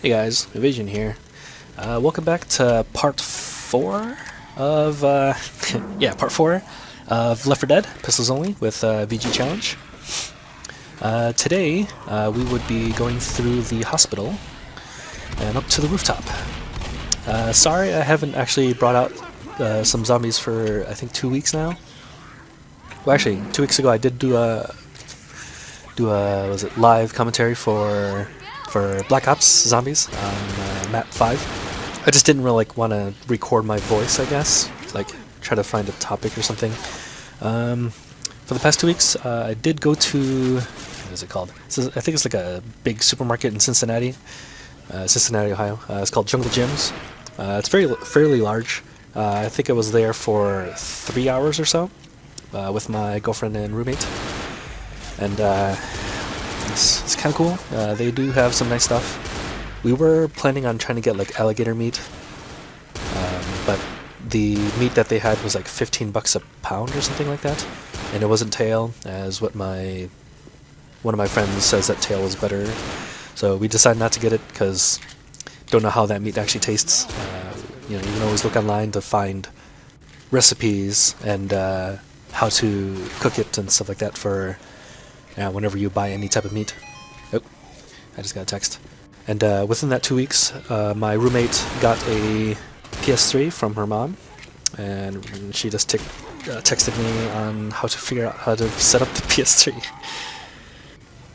Hey guys, InVaZiOn here. Welcome back to part 4 of, yeah, part 4 of Left 4 Dead, Pistols Only, with VGChallenge. Today, we would be going through the hospital and up to the rooftop. Sorry I haven't actually brought out some zombies for, I think, 2 weeks now. Well, actually, 2 weeks ago I did do a was it live commentary for Black Ops Zombies on map 5. I just didn't really want to record my voice, I guess. Like, try to find a topic or something. For the past 2 weeks, I did go to, what is it called? I think it's like a big supermarket in Cincinnati, Ohio. It's called Jungle Gyms. It's fairly large. I think I was there for 3 hours or so with my girlfriend and roommate. And it's kind of cool. They do have some nice stuff. We were planning on trying to get like alligator meat, but the meat that they had was like $15 a pound or something like that, and it wasn't tail, as what one of my friends says that tail is better. So we decided not to get it because don't know how that meat actually tastes. You can always look online to find recipes and how to cook it and stuff like that for whenever you buy any type of meat. Oh, I just got a text. And within that 2 weeks, my roommate got a PS3 from her mom, and she just texted me on how to figure out how to set up the PS3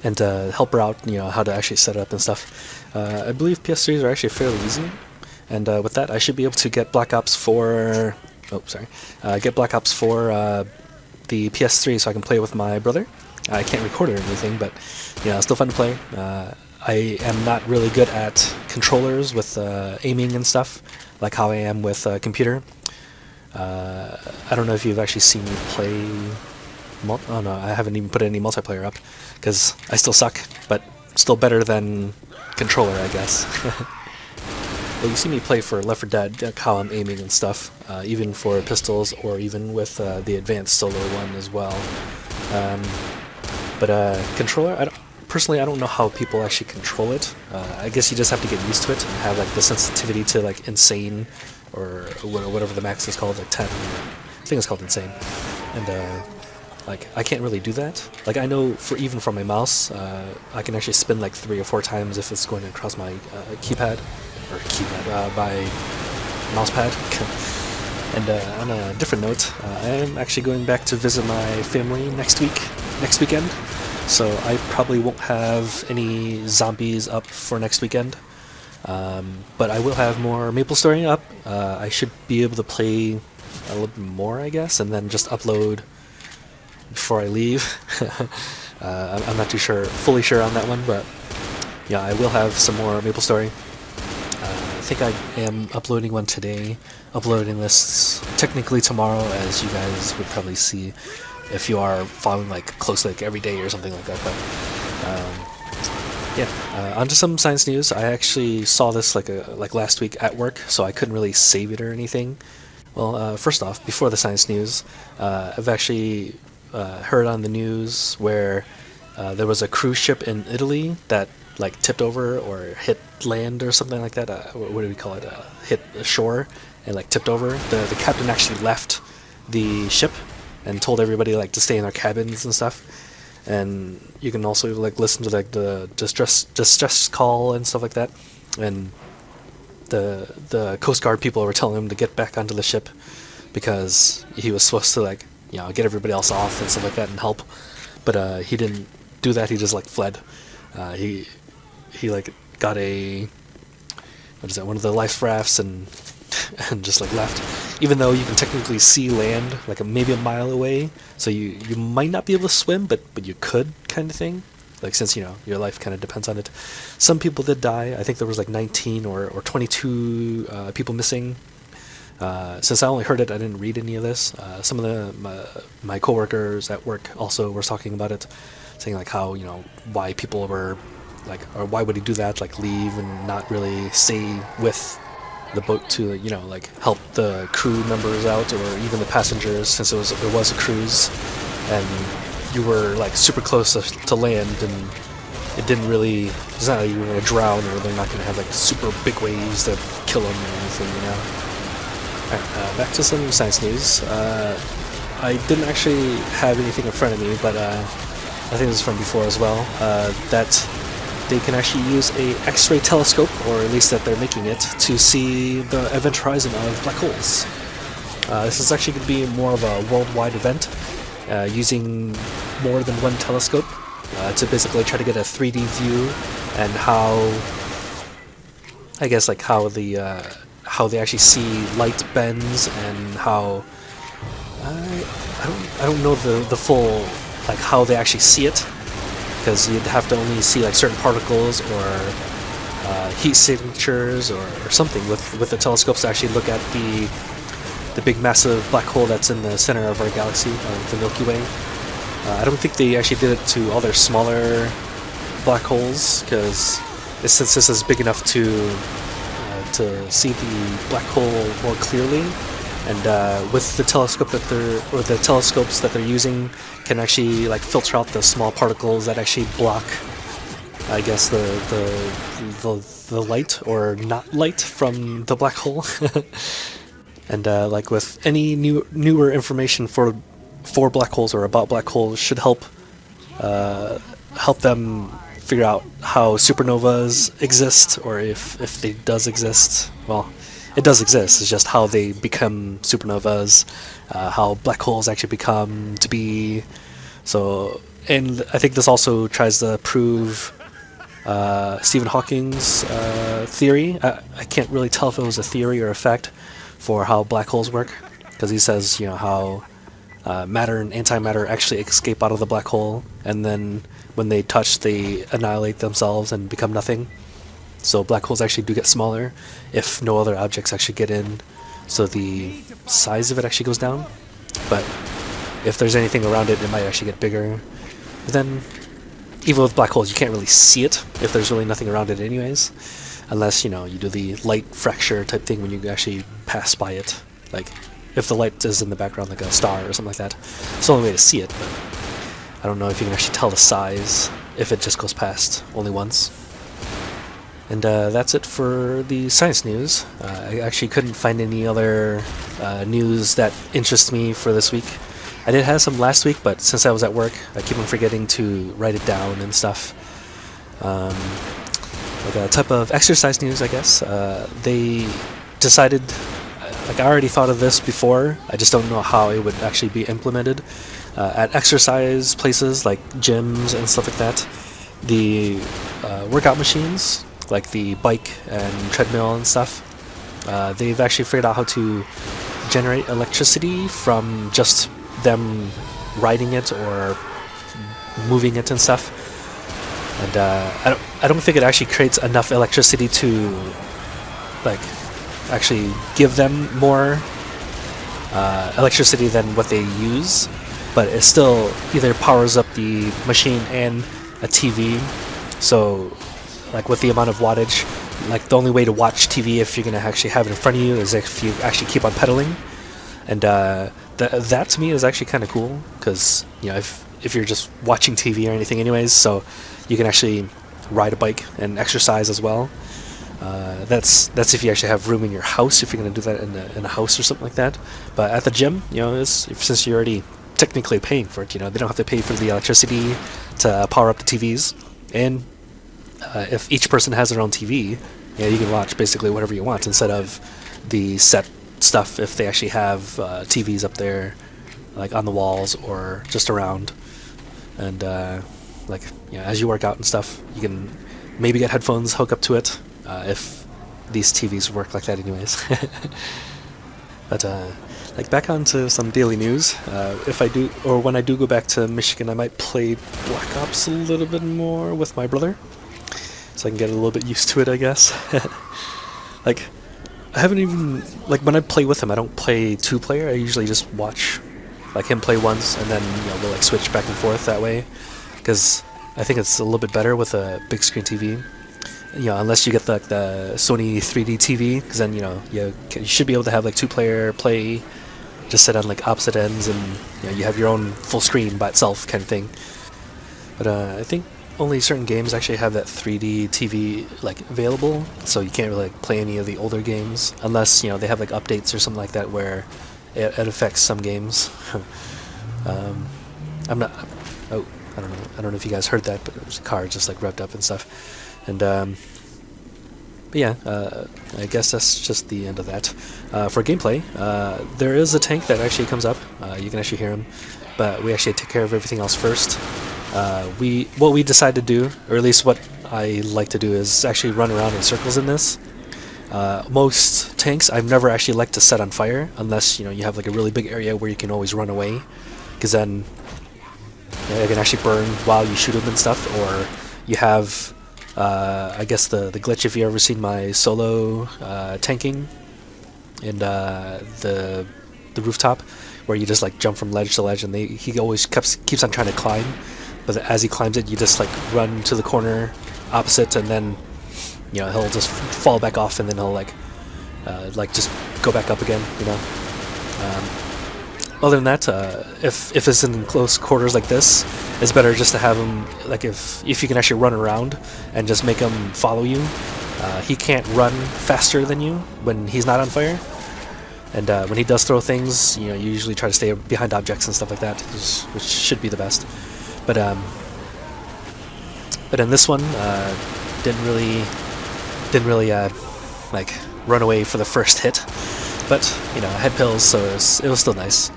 and help her out, how to actually set it up and stuff. I believe PS3s are actually fairly easy, and with that, I should be able to get Black Ops 4. Get Black Ops 4 the PS3 so I can play with my brother. I can't record it or anything, but it's still fun to play. I am not really good at controllers with aiming and stuff, like how I am with a computer. I don't know if you've actually seen me play. Oh no, I haven't even put any multiplayer up because I still suck, but still better than controller, I guess. Well, you see me play for Left 4 Dead, like how I'm aiming and stuff, even for pistols or even with the advanced solo one as well. But controller, I don't know how people actually control it. I guess you just have to get used to it and have like the sensitivity to like insane or whatever the max is called, like 10. I think it's called insane. And like I can't really do that. Like I know even from my mouse, I can actually spin like 3 or 4 times if it's going across my keypad by mouse pad. And on a different note, I am actually going back to visit my family next weekend, so I probably won't have any zombies up for next weekend, but I will have more MapleStory up. I should be able to play a little bit more, I guess, and then just upload before I leave. I'm not fully sure on that one, but yeah, I will have some more MapleStory. I think I am uploading one today, uploading this technically tomorrow, as you guys would probably see if you are following like closely, like every day or something like that. But yeah, onto some science news. I actually saw this like last week at work, so I couldn't really save it or anything. Well, first off, before the science news, I've actually heard on the news where there was a cruise ship in Italy that like tipped over or hit land or something like that. What do we call it? Hit shore and like tipped over. The captain actually left the ship and told everybody like to stay in their cabins and stuff. And you can also like listen to like the distress call and stuff like that. And the Coast Guard people were telling him to get back onto the ship because he was supposed to like get everybody else off and stuff like that and help. But he didn't do that. He just like fled. He like got one of the life rafts and just like left, even though you can technically see land like maybe a mile away, so you might not be able to swim, but you could, kind of thing, like since your life kind of depends on it. Some people did die. I think there was like 19 or 22 people missing. Since I only heard it, I didn't read any of this. Some of my coworkers at work also were talking about it, saying like how why people were like, or why would he do that, like leave and not really stay with the boat to like help the crew members out or even the passengers, since it was a cruise and you were like super close to land, and it didn't really. It's not like you're gonna drown, or they're not gonna have like super big waves that kill them or anything, you know. Alright, back to some science news. I didn't actually have anything in front of me, but I think this is from before as well. That they can actually use a X-ray telescope, or at least that they're making it, to see the event horizon of black holes. This is actually going to be more of a worldwide event, using more than one telescope to basically try to get a 3D view and how, I guess, like how they actually see light bends and how I don't know the full like how they actually see it, because you'd have to only see like certain particles or heat signatures or something with the telescopes to actually look at the big massive black hole that's in the center of our galaxy, the Milky Way. I don't think they actually did it to all their smaller black holes, because since this is big enough to see the black hole more clearly, and with the telescope that the telescopes that they're using can actually like filter out the small particles that actually block, I guess, the light or not light from the black hole. And like with any newer information for black holes or about black holes should help them figure out how supernovas exist, or if they does exist. Well, it does exist. It's just how they become supernovas, how black holes actually become to be. So, and I think this also tries to prove Stephen Hawking's theory. I can't really tell if it was a theory or a fact for how black holes work, because he says, you know, how matter and antimatter actually escape out of the black hole, and then when they touch, they annihilate themselves and become nothing. So black holes actually do get smaller if no other objects actually get in, so the size of it actually goes down. But if there's anything around it, it might actually get bigger. But then, even with black holes, you can't really see it if there's really nothing around it anyways, unless, you know, you do the light fracture type thing when you actually pass by it. Like, if the light is in the background like a star or something like that. It's the only way to see it, but I don't know if you can actually tell the size if it just goes past only once. And that's it for the science news. I actually couldn't find any other news that interests me for this week. I did have some last week, but since I was at work, I keep on forgetting to write it down and stuff. Like a type of exercise news, I guess. They decided, like I already thought of this before, I just don't know how it would actually be implemented. At exercise places like gyms and stuff like that, the workout machines, like the bike and treadmill and stuff, they've actually figured out how to generate electricity from just them riding it or moving it and stuff. And I don't think it actually creates enough electricity to like actually give them more electricity than what they use, but it still either powers up the machine and a TV. So like with the amount of wattage, like the only way to watch TV if you're gonna actually have it in front of you is if you actually keep on pedaling. And that to me is actually kind of cool, because, you know, if you're just watching TV or anything anyways, so you can actually ride a bike and exercise as well. That's if you actually have room in your house, if you're going to do that in a house or something like that. But at the gym, you know, since you're already technically paying for it, you know, they don't have to pay for the electricity to power up the TVs. And if each person has their own TV, yeah, you can watch basically whatever you want instead of the set stuff if they actually have TVs up there, like on the walls or just around. And like, you know, as you work out and stuff, you can maybe get headphones, hook up to it, if these TVs work like that anyways. But like back onto some daily news. If I do, or when I do go back to Michigan, I might play Black Ops a little bit more with my brother, so I can get a little bit used to it, I guess. Like, I haven't even, like, when I play with him, I don't play two-player. I usually just watch, like, him play once, and then, you know, we'll like switch back and forth that way, because I think it's a little bit better with a big screen TV. You know, unless you get the Sony 3D TV, because then, you know, you should be able to have like two-player play, just sit on like opposite ends, and, you know, you have your own full screen by itself kind of thing. But I think only certain games actually have that 3D TV like available, so you can't really like play any of the older games unless they have like updates or something like that where it affects some games. I'm not. Oh, I don't know. I don't know if you guys heard that, but there's a car just like revved up and stuff. And but yeah, I guess that's just the end of that. For gameplay, there is a tank that actually comes up. You can actually hear him, but we actually take care of everything else first. What we decide to do, or at least what I like to do, is actually run around in circles in this. Most tanks I've never actually liked to set on fire unless you have like a really big area where you can always run away, because then it can actually burn while you shoot them and stuff. Or you have I guess the glitch, if you've ever seen my solo tanking in the rooftop, where you just like jump from ledge to ledge, and he always keeps on trying to climb, but as he climbs it, you just like run to the corner opposite, and then he'll just fall back off, and then he'll like just go back up again. Other than that, if it's in close quarters like this, it's better just to have him, like if you can actually run around and just make him follow you. He can't run faster than you when he's not on fire, and when he does throw things, you usually try to stay behind objects and stuff like that, which should be the best. But in this one, didn't really like run away for the first hit, but I had pills, so it was still nice.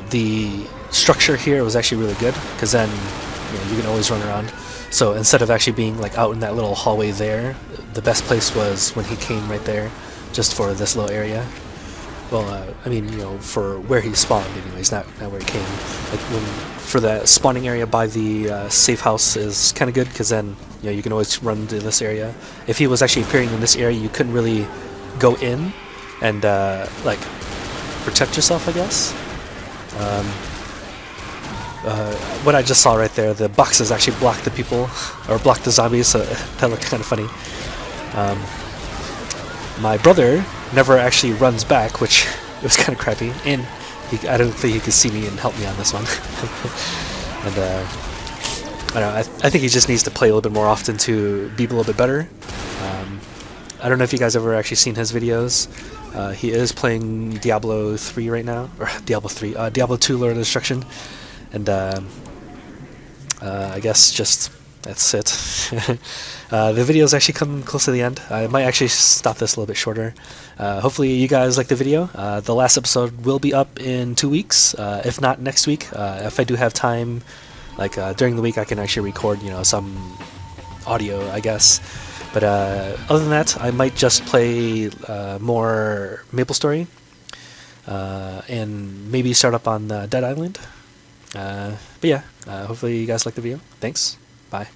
The structure here was actually really good, because then you can always run around. So instead of actually being like out in that little hallway there, the best place was when he came right there, just for this little area. Well, I mean, for where he spawned, anyways, not where he came. Like for the spawning area by the safe house is kind of good, because then you can always run to this area. If he was actually appearing in this area, you couldn't really go in and like protect yourself, I guess. What I just saw right there, the boxes actually blocked the people, or blocked the zombies, so that looked kind of funny. My brother never actually runs back, which was kind of crappy, and I don't think he could see me and help me on this one. And I don't know, I think he just needs to play a little bit more often to be a little bit better. I don't know if you guys ever actually seen his videos. He is playing Diablo 3 right now, or Diablo 2 Lord of Destruction, and I guess just that's it. The videos actually come close to the end. I might actually stop this a little bit shorter. Hopefully you guys like the video. The last episode will be up in 2 weeks, if not next week. If I do have time, like during the week, I can actually record some audio, I guess. But other than that, I might just play more MapleStory, and maybe start up on Dead Island. But yeah, hopefully you guys like the video. Thanks. Bye.